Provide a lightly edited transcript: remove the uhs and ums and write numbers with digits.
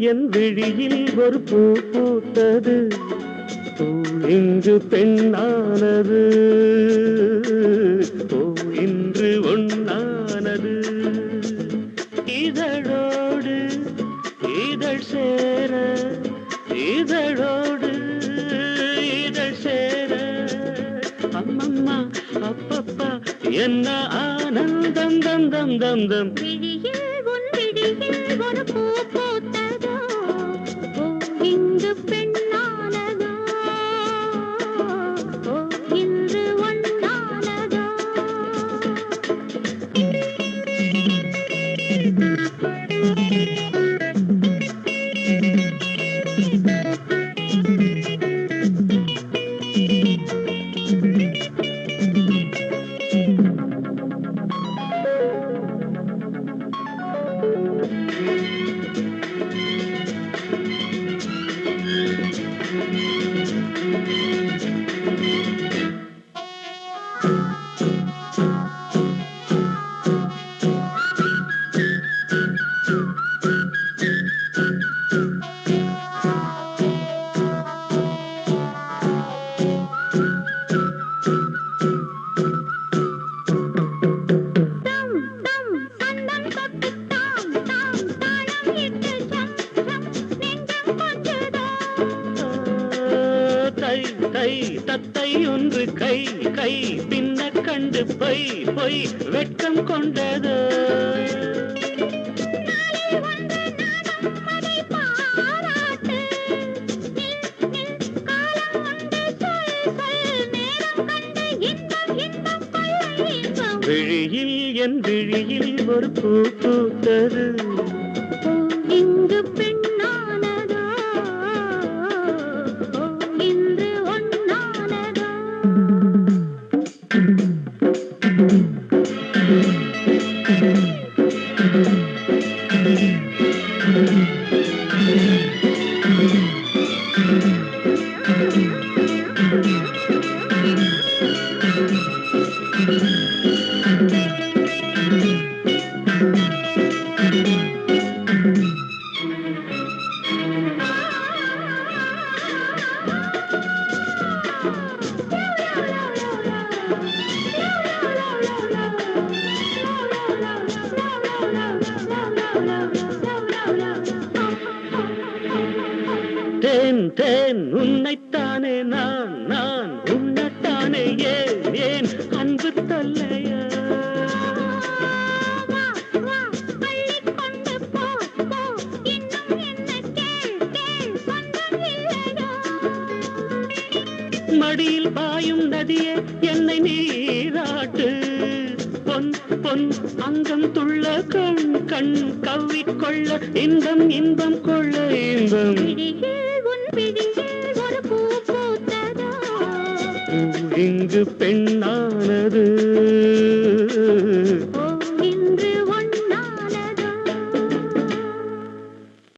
என் விழியில் ஒரு பூ பூத்தது பூ இங்கு பெண்ணானது பூ இன்று ஒண்ணானது இதழோடு இதழ் சேர இதழோடு இதழ் சேர அம்மம்மா அப்பப்பா என்ன ஆனந்தம் தம் தம் தம் தம் விழியில் உன் விழியில் ஒரு பூ பூத்ததோ பூ இங்கு பெண்ணானதோ பூ இன்று ஒண்ணானதோ கை தத்தை ஒன்று கை கை பின்ன கண்டு பொய் பொய் வெட்கம் கொண்டது விழியில் என் விழியில் ஒரு பூ பூத்தது இங்கு பெண்ணானதோ இன்று ஒண்ணானதோ தேன் தேன் உன்னைத்தானே நான் நான் உன்னைத்தானே ஏன் ஏன் அன்பு தொல்லையா மடியில் பாயும் நதியே என்னை நீராட்டு பொன் பொன் அங்கம் துள்ள கண் கண் கவ்விக்கொள்ள இன்பம் இன்பம் கொள்ள இன்பம் ஒரு பூ பூத்ததோ இங்கு பெண்ணா